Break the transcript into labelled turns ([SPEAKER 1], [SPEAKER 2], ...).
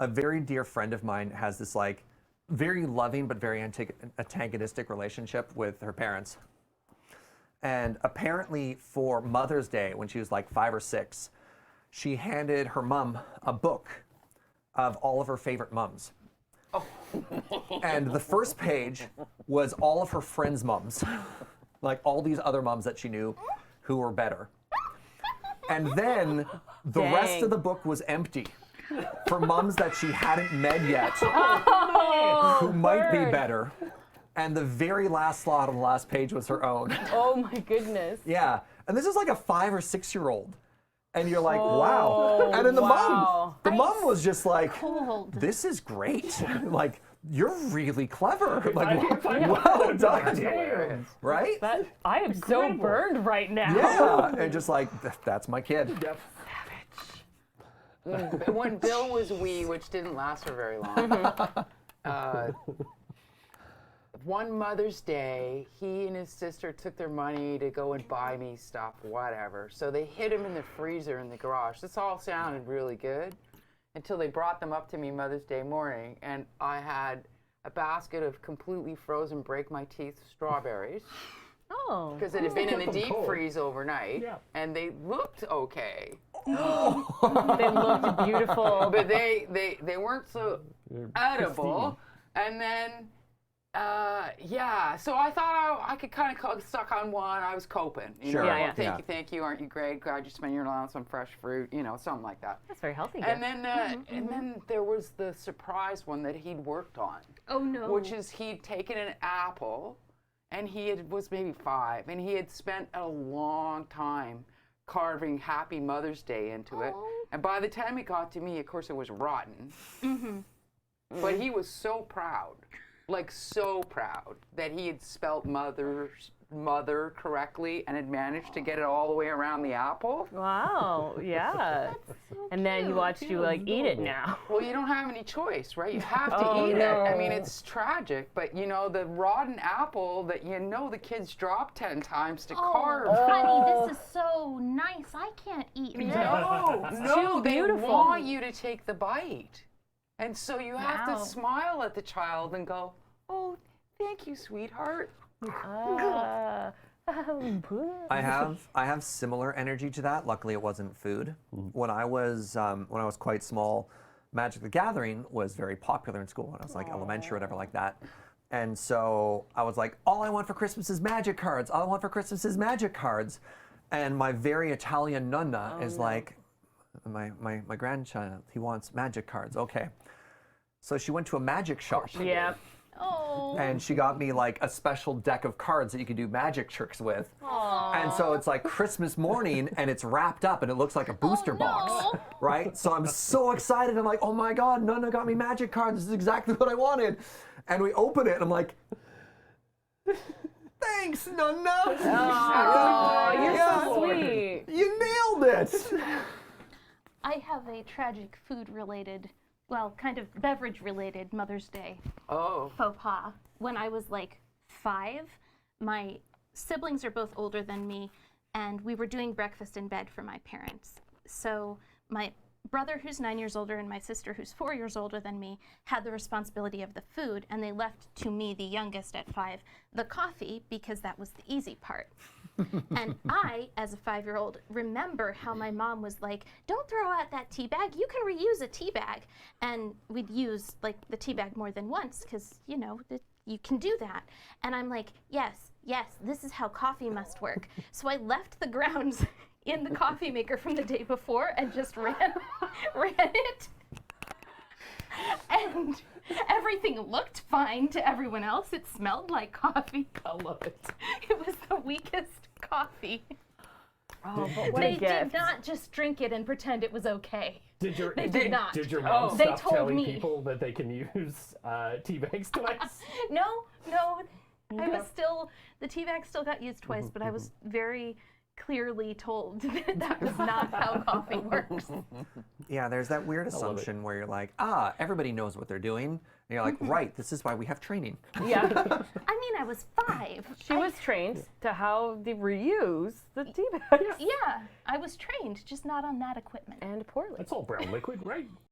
[SPEAKER 1] a very dear friend of mine has this like very loving but very antagonistic relationship with her parents. And apparently for Mother's Day, when she was like 5 or 6, she handed her mom a book of all of her favorite mums. Oh. And the first page was all of her friends' mums, like all these other mums that she knew who were better. And then the rest of the book was empty for mums that she hadn't met yet, who might be better. And the very last slot on the last page was her own.
[SPEAKER 2] Oh my goodness.
[SPEAKER 1] Yeah. And this is like a 5 or 6-year-old. And you're like, wow. And then the mom was just like, this is great. Like, you're really clever. Like, well done. Right?
[SPEAKER 2] I am so burned right now.
[SPEAKER 1] Yeah. And just like, that's my kid.
[SPEAKER 3] Yep.
[SPEAKER 4] When Bill was wee, which didn't last for very long, one Mother's Day, he and his sister took their money to go and buy me stuff, whatever. So they hid him in the freezer in the garage. This all sounded really good until they brought them up to me Mother's Day morning, and I had a basket of completely frozen, break my teeth strawberries.
[SPEAKER 2] Oh.
[SPEAKER 4] Because it had been in the deep freeze overnight, and they looked okay.
[SPEAKER 2] They looked beautiful.
[SPEAKER 4] But they weren't so edible. And then, so I thought I could kind of suck on one. I was coping. You know,
[SPEAKER 2] Yeah.
[SPEAKER 4] Thank you, aren't you great? Glad you spent your allowance on fresh fruit, you know, something like that.
[SPEAKER 2] That's very healthy.
[SPEAKER 4] And then, and then there was the surprise one that he'd worked on.
[SPEAKER 5] Oh no.
[SPEAKER 4] Which is he'd taken an apple, and was maybe 5, and he had spent a long time carving Happy Mother's Day into it. And by the time it got to me, of course, it was rotten. But he was so proud, like so proud, that he had spelt mother correctly and had managed to get it all the way around the apple.
[SPEAKER 2] Wow, yeah. And then he watched you like eat it now.
[SPEAKER 4] Well, you don't have any choice, right? You have to eat it. I mean, it's tragic, but you know, the rotten apple that you know the kids dropped 10 times to carve.
[SPEAKER 5] Honey, this is so nice. I can't eat this.
[SPEAKER 4] No, they want you to take the bite. And so you have to smile at the child and go, oh, thank you, sweetheart.
[SPEAKER 1] I have similar energy to that. Luckily, it wasn't food. When I was quite small, Magic the Gathering was very popular in school when I was like elementary or whatever like that. And so I was like, all I want for Christmas is Magic cards. All I want for Christmas is Magic cards. And my very Italian nonna is like, my grandchild, he wants Magic cards. Okay. So she went to a magic shop.
[SPEAKER 2] Yeah.
[SPEAKER 1] And she got me like a special deck of cards that you can do magic tricks with. And so it's like Christmas morning and it's wrapped up and it looks like a booster box, right? So I'm so excited. I'm like, oh my God, Nonna got me magic cards. This is exactly what I wanted. And we open it and I'm like, thanks, Nonna.
[SPEAKER 2] Oh, you're so sweet.
[SPEAKER 1] You nailed it.
[SPEAKER 5] I have a tragic food-related, well, kind of beverage-related Mother's Day faux pas. When I was like 5, my siblings are both older than me, and we were doing breakfast in bed for my parents. So my brother, who's 9 years older, and my sister, who's 4 years older than me, had the responsibility of the food, and they left to me, the youngest at 5, the coffee, because that was the easy part. And I, as a 5-year-old, remember how my mom was like, don't throw out that tea bag, you can reuse a tea bag. And we'd use like the tea bag more than once, because, you know, you can do that. And I'm like, yes, this is how coffee must work. So I left the grounds in the coffee maker from the day before and just ran it. And everything looked fine to everyone else. It smelled like coffee.
[SPEAKER 3] I love it.
[SPEAKER 5] It was the weakest coffee.
[SPEAKER 2] Oh, but what
[SPEAKER 5] They
[SPEAKER 2] a gift.
[SPEAKER 5] did not just drink it and pretend it was okay.
[SPEAKER 3] Did your
[SPEAKER 5] They did not.
[SPEAKER 3] Did your mom
[SPEAKER 5] They
[SPEAKER 3] stop
[SPEAKER 5] told
[SPEAKER 3] telling
[SPEAKER 5] me.
[SPEAKER 3] people that they can use tea bags twice?
[SPEAKER 5] No. I was still, the tea bag still got used twice, but I was very clearly told that that was not how coffee works.
[SPEAKER 1] Yeah, there's that weird assumption where you're like, everybody knows what they're doing. And you're like, right, this is why we have training.
[SPEAKER 2] Yeah.
[SPEAKER 5] I mean, I was 5.
[SPEAKER 2] She was trained to how to reuse the tea bags.
[SPEAKER 5] Yeah, I was trained, just not on that equipment.
[SPEAKER 2] And poorly.
[SPEAKER 3] That's all brown liquid, right?